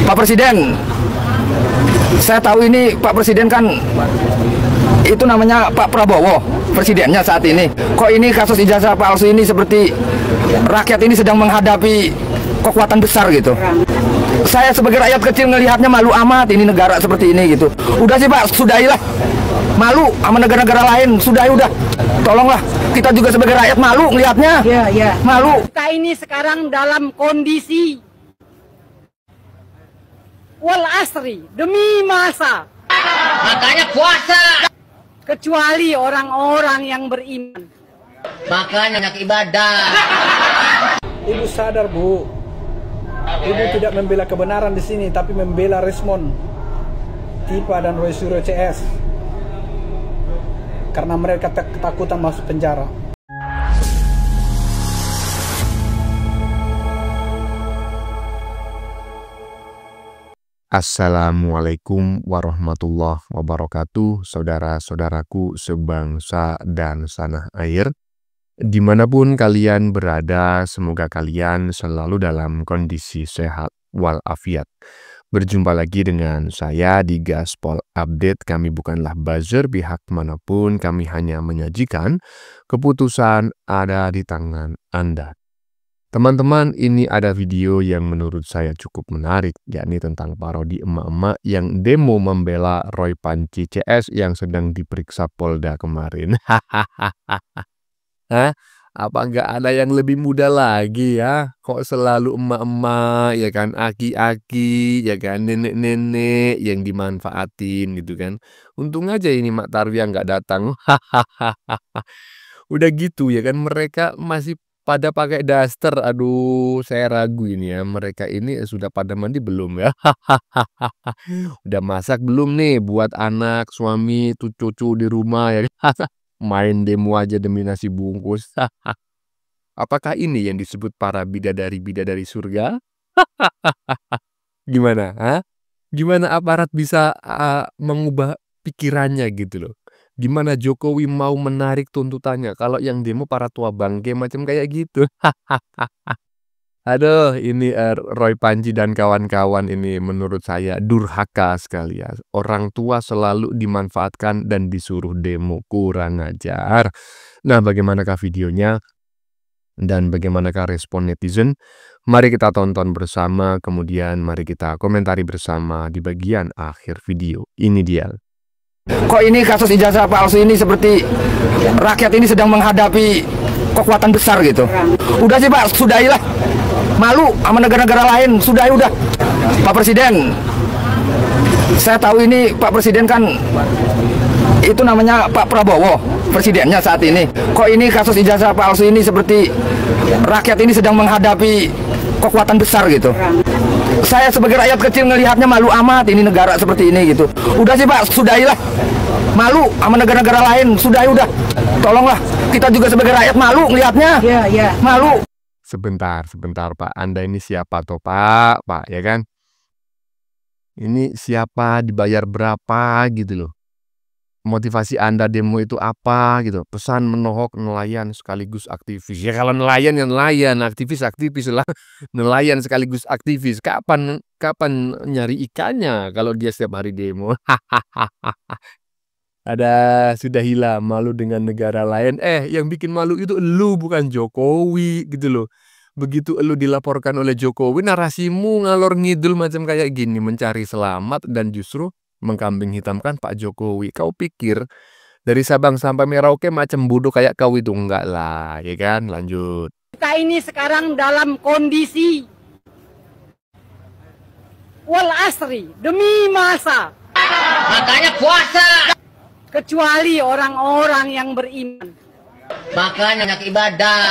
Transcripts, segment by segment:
Pak Presiden, saya tahu ini Pak Presiden kan itu namanya Pak Prabowo, presidennya saat ini. Kok ini kasus ijazah palsu ini seperti rakyat ini sedang menghadapi kekuatan besar gitu. Saya sebagai rakyat kecil ngelihatnya malu amat ini negara seperti ini gitu. Udah sih Pak, sudahilah. Malu sama negara-negara lain, sudahi udah. Tolonglah, kita juga sebagai rakyat malu ngelihatnya. Iya. Malu. Kita ini sekarang dalam kondisi wal asri, demi masa. Makanya puasa. Kecuali orang-orang yang beriman. Makanya banyak ibadah. Ibu sadar, Bu. Ibu tidak membela kebenaran di sini, tapi membela Resmond, Tipa dan Roy Suryo CS. Karena mereka ketakutan masuk penjara. Assalamualaikum warahmatullahi wabarakatuh, saudara-saudaraku sebangsa dan sanah air. Dimanapun kalian berada, semoga kalian selalu dalam kondisi sehat walafiat. Berjumpa lagi dengan saya di Gaspol Update. Kami bukanlah buzzer pihak manapun, kami hanya menyajikan keputusan ada di tangan Anda. Teman-teman, ini ada video yang menurut saya cukup menarik, yakni tentang parodi emak-emak yang demo membela Roy Panci CS yang sedang diperiksa Polda kemarin. Hah? Apa nggak ada yang lebih muda lagi ya? Kok selalu emak-emak, ya kan, aki-aki, ya kan, nenek-nenek yang dimanfaatin gitu kan. Untung aja ini Mak Tarwiyah nggak datang. Udah gitu ya kan, mereka masih pada pakai daster. Aduh, saya ragu ini ya, mereka ini sudah pada mandi belum ya? Udah masak belum nih buat anak, suami, cucu di rumah ya kan? Main demo aja demi nasi bungkus. Apakah ini yang disebut para bidadari-bidadari surga? Gimana? Ha? Gimana aparat bisa mengubah pikirannya gitu loh? Gimana Jokowi mau menarik tuntutannya kalau yang demo para tua bangke macam kayak gitu? Aduh, ini Roy Panci dan kawan-kawan ini menurut saya durhaka sekali ya. Orang tua selalu dimanfaatkan dan disuruh demo, kurang ajar. Nah, bagaimanakah videonya dan bagaimanakah respon netizen? Mari kita tonton bersama, kemudian mari kita komentari bersama di bagian akhir video. Ini dia. Kok ini kasus ijazah palsu ini seperti rakyat ini sedang menghadapi kekuatan besar gitu. Udah sih Pak, sudahilah. Malu sama negara-negara lain, sudahi udah. Pak Presiden, saya tahu ini Pak Presiden kan itu namanya Pak Prabowo, presidennya saat ini. Kok ini kasus ijazah palsu ini seperti rakyat ini sedang menghadapi kekuatan besar gitu. Saya sebagai rakyat kecil ngelihatnya malu amat ini negara seperti ini gitu. Udah sih Pak, sudahilah. Malu sama negara-negara lain, sudahi udah. Tolonglah, kita juga sebagai rakyat malu ngelihatnya. Iya. Malu. Sebentar Pak, Anda ini siapa toh Pak, ya kan? Ini siapa, dibayar berapa gitu loh. Motivasi Anda demo itu apa gitu. Pesan menohok nelayan sekaligus aktivis. Ya kalau nelayan ya nelayan, aktivis lah. Nelayan sekaligus aktivis. Kapan nyari ikannya kalau dia setiap hari demo? Sudah hilang malu dengan negara lain. Yang bikin malu itu elu, bukan Jokowi gitu loh. Begitu elu dilaporkan oleh Jokowi, narasimu ngalor ngidul macam kayak gini, mencari selamat dan justru mengkambing hitamkan Pak Jokowi. Kau pikir dari Sabang sampai Merauke macam bodoh kayak kau itu? Enggak lah, ya kan? Lanjut. Kita ini sekarang dalam kondisi wal asri, demi masa. Makanya puasa. Kecuali orang-orang yang beriman. Makanya banyak ibadah.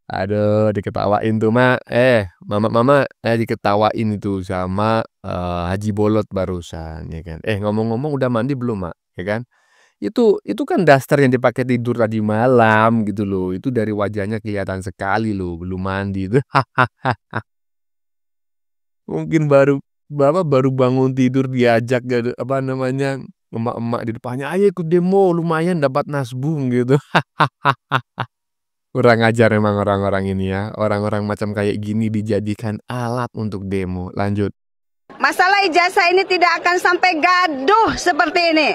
Aduh, diketawain tuh Mak. Mama diketawain itu sama Haji Bolot barusan, ya kan. Ngomong-ngomong udah mandi belum Mak, ya kan? Itu kan daster yang dipakai tidur tadi malam gitu loh. Itu dari wajahnya kelihatan sekali loh, belum mandi itu. Mungkin baru bangun tidur diajak emak-emak di depannya, ayo ikut demo, lumayan dapat nasbung gitu. Kurang ajar memang orang-orang ini ya. Orang-orang macam kayak gini dijadikan alat untuk demo. Lanjut. Masalah ijazah ini tidak akan sampai gaduh seperti ini.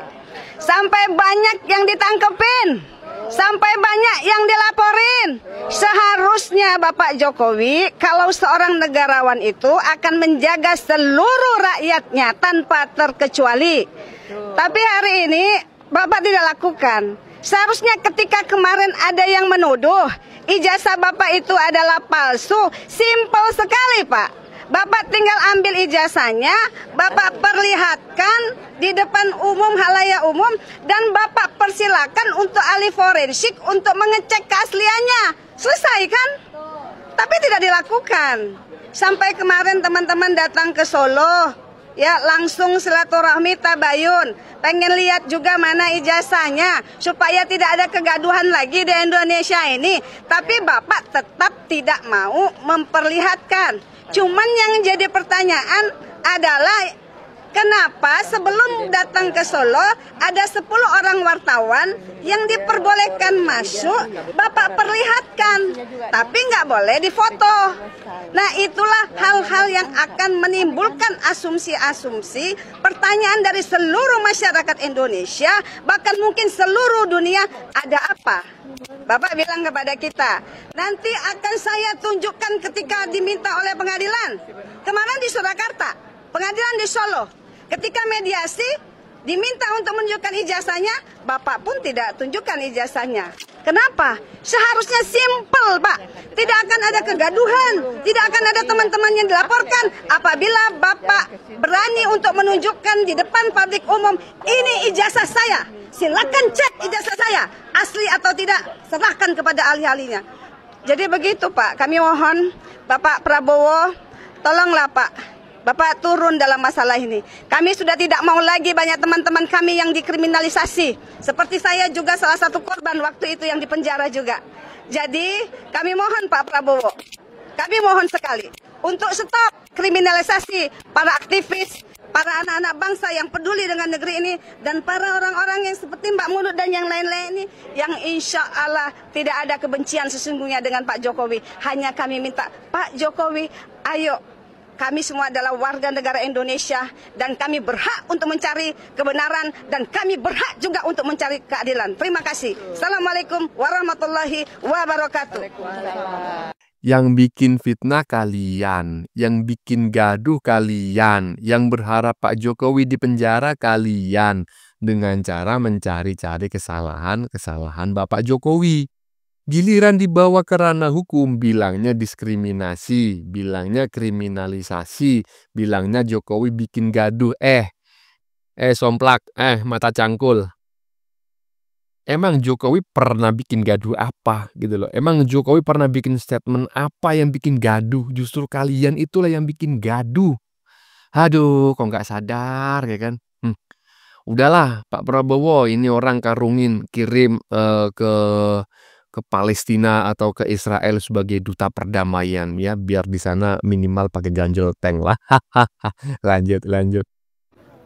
Sampai banyak yang ditangkepin. Sampai banyak yang dilaporin. Seharusnya Bapak Jokowi, kalau seorang negarawan itu akan menjaga seluruh rakyatnya tanpa terkecuali. Tapi hari ini Bapak tidak lakukan. Seharusnya ketika kemarin ada yang menuduh ijazah Bapak itu adalah palsu, simpel sekali Pak. Bapak tinggal ambil ijazahnya, Bapak perlihatkan di depan umum, halayak umum, dan Bapak persilakan untuk ahli forensik untuk mengecek keasliannya. Selesai kan? Tapi tidak dilakukan. Sampai kemarin teman-teman datang ke Solo, ya langsung silaturahmi tabayun, pengen lihat juga mana ijazahnya supaya tidak ada kegaduhan lagi di Indonesia ini. Tapi Bapak tetap tidak mau memperlihatkan. Cuman yang jadi pertanyaan adalah kenapa sebelum datang ke Solo ada 10 orang wartawan yang diperbolehkan masuk, Bapak perlihatkan, tapi nggak boleh difoto. Nah itulah hal-hal yang akan menimbulkan asumsi-asumsi, pertanyaan dari seluruh masyarakat Indonesia, bahkan mungkin seluruh dunia, ada apa? Bapak bilang kepada kita, nanti akan saya tunjukkan ketika diminta oleh pengadilan. Kemarin di Surakarta, pengadilan di Solo, ketika mediasi, diminta untuk menunjukkan ijazahnya, Bapak pun tidak tunjukkan ijazahnya. Kenapa? Seharusnya simpel, Pak. Tidak akan ada kegaduhan, tidak akan ada teman-teman yang dilaporkan. Apabila Bapak berani untuk menunjukkan di depan publik umum, ini ijazah saya. Silakan cek ijazah saya, asli atau tidak, serahkan kepada ahli-ahlinya. Jadi begitu Pak, kami mohon Bapak Prabowo, tolonglah Pak, Bapak turun dalam masalah ini. Kami sudah tidak mau lagi banyak teman-teman kami yang dikriminalisasi. Seperti saya juga salah satu korban waktu itu yang dipenjara juga. Jadi kami mohon Pak Prabowo, kami mohon sekali untuk stop kriminalisasi para aktivis, para anak-anak bangsa yang peduli dengan negeri ini, dan para orang-orang yang seperti Mbak Munut dan yang lain-lain ini, yang insya Allah tidak ada kebencian sesungguhnya dengan Pak Jokowi. Hanya kami minta, Pak Jokowi, ayo, kami semua adalah warga negara Indonesia, dan kami berhak untuk mencari kebenaran, dan kami berhak juga untuk mencari keadilan. Terima kasih. Assalamualaikum warahmatullahi wabarakatuh. Yang bikin fitnah kalian, yang bikin gaduh kalian, yang berharap Pak Jokowi dipenjara kalian dengan cara mencari-cari kesalahan Bapak Jokowi. Giliran dibawa ke ranah hukum, bilangnya diskriminasi, bilangnya kriminalisasi, bilangnya Jokowi bikin gaduh. Somplak, mata cangkul. Emang Jokowi pernah bikin gaduh apa gitu loh. Emang Jokowi pernah bikin statement apa yang bikin gaduh. Justru kalian itulah yang bikin gaduh. Aduh, kok nggak sadar ya kan. Udahlah Pak Prabowo, ini orang karungin kirim ke Palestina atau ke Israel sebagai duta perdamaian ya, biar di sana minimal pakai ganjel tank lah. Lanjut.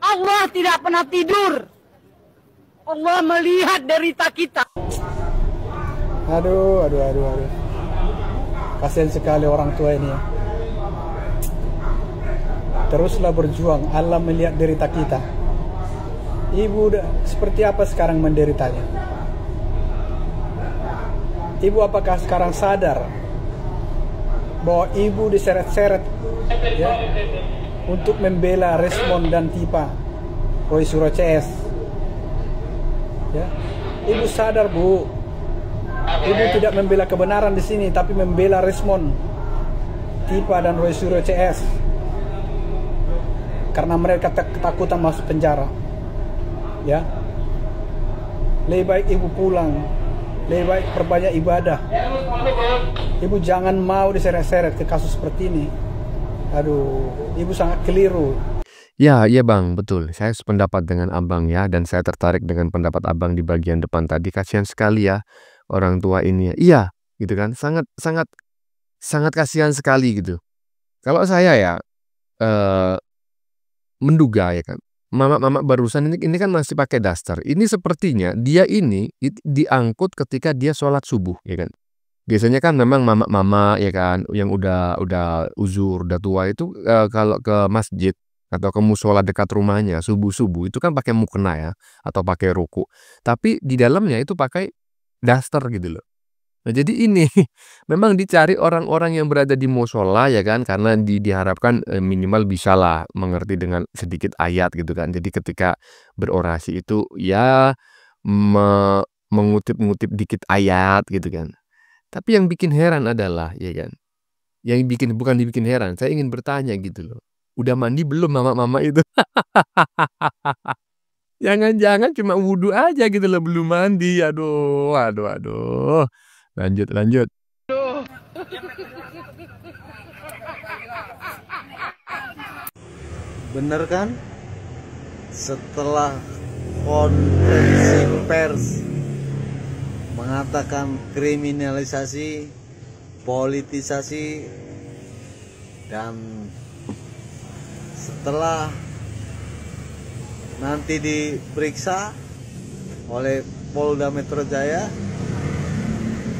Allah tidak pernah tidur. Allah melihat derita kita. Aduh. Kasihan sekali orang tua ini ya. Teruslah berjuang, Allah melihat derita kita. Ibu seperti apa sekarang menderitanya? Ibu apakah sekarang sadar bahwa ibu diseret-seret ya, untuk membela Resmond dan Tipa Roy Suryo CS? Ya. Ibu sadar Bu, ibu tidak membela kebenaran di sini, tapi membela Resmond, Tipa dan Roy Suryo CS, karena mereka ketakutan masuk penjara. Ya, lebih baik ibu pulang, lebih baik perbanyak ibadah. Ibu jangan mau diseret-seret ke kasus seperti ini. Aduh, ibu sangat keliru. Ya, iya Bang, betul. Saya sependapat dengan Abang ya, dan saya tertarik dengan pendapat Abang di bagian depan tadi. Kasihan sekali ya orang tua ini. Iya, gitu kan. Sangat kasihan sekali gitu. Kalau saya ya menduga ya kan. Mama barusan ini kan masih pakai daster. Ini sepertinya dia ini diangkut ketika dia sholat subuh ya kan. Biasanya kan memang mama-mama ya kan yang udah uzur, udah tua itu kalau ke masjid atau ke musola dekat rumahnya subuh-subuh itu kan pakai mukena ya atau pakai ruku. Tapi di dalamnya itu pakai daster gitu loh. Nah, jadi ini memang dicari orang-orang yang berada di musola ya kan karena diharapkan minimal bisalah mengerti dengan sedikit ayat gitu kan. Jadi ketika berorasi itu ya mengutip-ngutip dikit ayat gitu kan. Tapi yang bikin heran adalah, ya kan, bukan dibikin heran, saya ingin bertanya gitu loh. Udah mandi belum mama-mama itu? Jangan-jangan cuma wudhu aja gitu loh, belum mandi. Aduh, aduh, aduh. Lanjut, lanjut. Bener kan? Setelah konferensi pers mengatakan kriminalisasi, politisasi, dan setelah nanti diperiksa oleh Polda Metro Jaya,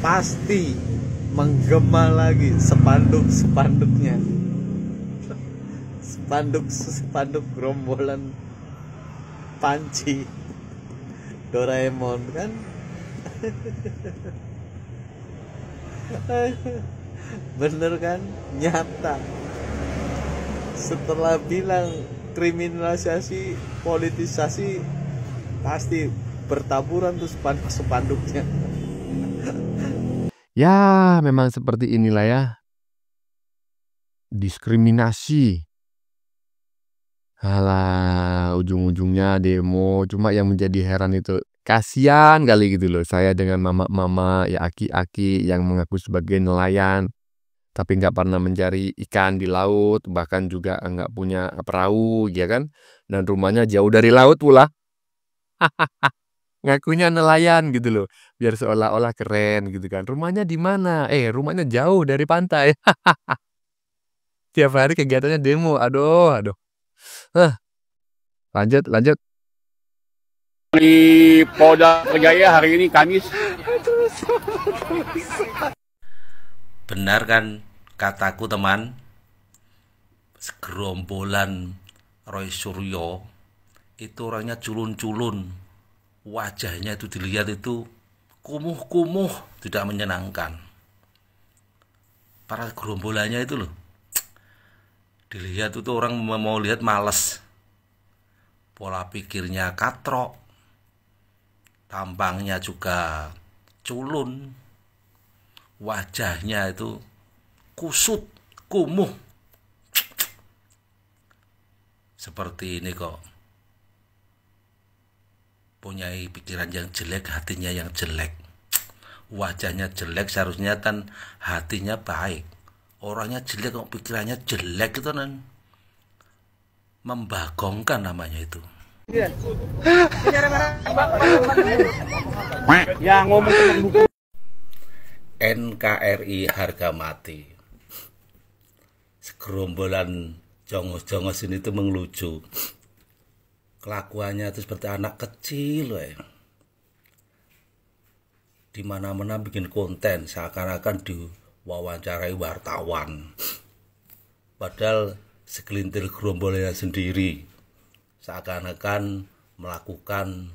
pasti menggema lagi spanduk-spanduknya, spanduk gerombolan Panci Doraemon kan. Bener kan, nyata. Setelah bilang kriminalisasi, politisasi, pasti bertaburan tuh spanduk-spanduknya. Ya, memang seperti inilah ya. Diskriminasi. Alah, ujung-ujungnya demo. Cuma yang menjadi heran itu, kasihan kali gitu loh. Saya dengan mama-mama, ya aki-aki yang mengaku sebagai nelayan. Tapi nggak pernah mencari ikan di laut. Bahkan juga nggak punya perahu, ya kan. Dan rumahnya jauh dari laut pula. Ngakunya nelayan gitu loh. Biar seolah-olah keren gitu kan. Rumahnya di mana? Rumahnya jauh dari pantai. Tiap hari kegiatannya demo. Aduh, aduh. Lanjut, lanjut. Di Polda Metro Jaya hari ini Kamis. Benar kan kataku teman? Gerombolan Roy Suryo itu orangnya culun-culun. Wajahnya itu dilihat itu kumuh-kumuh, tidak menyenangkan. Para gerombolannya itu loh, dilihat itu orang mau lihat males. Pola pikirnya katrok, tampangnya juga culun, wajahnya itu kusut, kumuh. Seperti ini kok. Punyai pikiran yang jelek, hatinya yang jelek. Wajahnya jelek, seharusnya kan hatinya baik. Orangnya jelek kok pikirannya jelek, itu kan membagongkan namanya itu. Ya ngomong NKRI harga mati. Segerombolan jongos-jongos ini tuh mengelucu. Kelakuannya itu seperti anak kecil, di mana-mana bikin konten seakan-akan diwawancarai wartawan. Padahal segelintir gerombolannya sendiri seakan-akan melakukan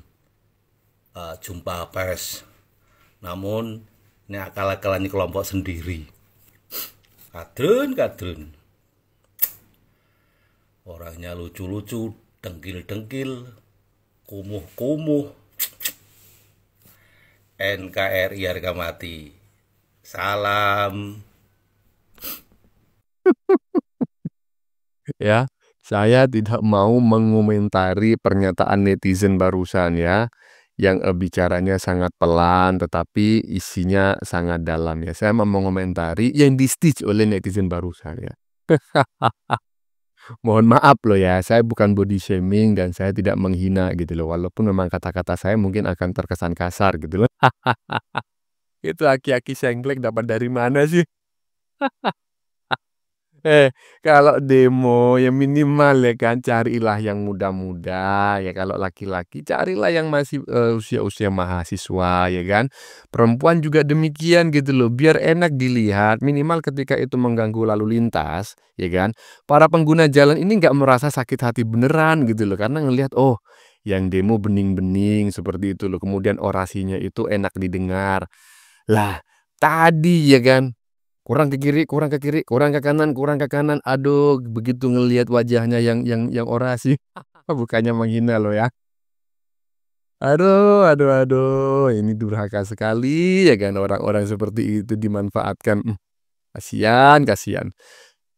jumpa pers. Namun ini akal-akalannya kelompok sendiri. Kadrun. Orangnya lucu-lucu, dengkil-dengkil, kumuh-kumuh. NKRI harga mati. Salam. Ya, saya tidak mau mengomentari pernyataan netizen barusan ya, yang bicaranya sangat pelan tetapi isinya sangat dalam ya. Saya mau mengomentari yang di-stitch oleh netizen barusan ya. Mohon maaf loh ya, saya bukan body shaming dan saya tidak menghina gitu loh. Walaupun memang kata-kata saya mungkin akan terkesan kasar gitu loh. Itu aki-aki sengklek dapat dari mana sih? Kalau demo ya minimal ya kan carilah yang muda-muda ya, kalau laki-laki carilah yang masih usia-usia mahasiswa ya kan. Perempuan juga demikian gitu loh, biar enak dilihat minimal ketika itu mengganggu lalu lintas ya kan. Para pengguna jalan ini nggak merasa sakit hati beneran gitu loh, karena ngelihat oh yang demo bening-bening seperti itu loh, kemudian orasinya itu enak didengar. Lah tadi ya kan, kurang ke kiri, kurang ke kiri, kurang ke kanan, aduh begitu ngelihat wajahnya yang orasi, bukannya menghina loh ya. Aduh, ini durhaka sekali ya kan, orang-orang seperti itu dimanfaatkan. Kasihan.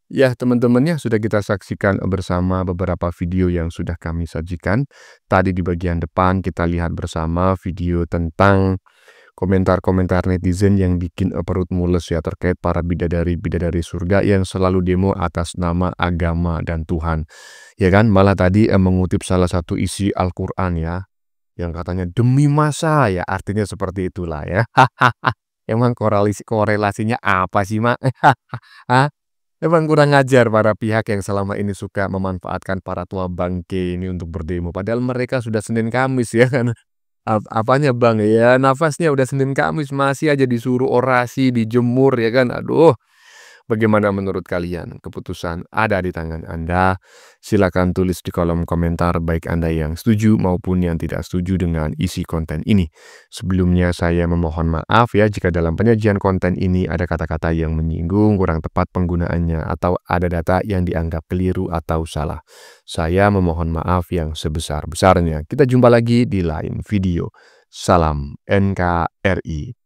Ya teman-teman ya, sudah kita saksikan bersama beberapa video yang sudah kami sajikan. Tadi di bagian depan kita lihat bersama video tentang komentar-komentar netizen yang bikin perut mules ya, terkait para bidadari-bidadari surga yang selalu demo atas nama agama dan Tuhan. Ya kan, malah tadi mengutip salah satu isi Al-Quran ya, yang katanya demi masa ya, artinya seperti itulah ya. Emang korelasinya apa sih, Mak? Emang kurang ajar para pihak yang selama ini suka memanfaatkan para tua bangke ini untuk berdemo. Padahal mereka sudah Senin Kamis ya kan. Apanya Bang ya, nafasnya udah Senin Kamis masih aja disuruh orasi, dijemur ya kan. Aduh, bagaimana menurut kalian? Keputusan ada di tangan Anda. Silakan tulis di kolom komentar baik Anda yang setuju maupun yang tidak setuju dengan isi konten ini. Sebelumnya saya memohon maaf ya jika dalam penyajian konten ini ada kata-kata yang menyinggung, kurang tepat penggunaannya, atau ada data yang dianggap keliru atau salah. Saya memohon maaf yang sebesar-besarnya. Kita jumpa lagi di lain video. Salam NKRI.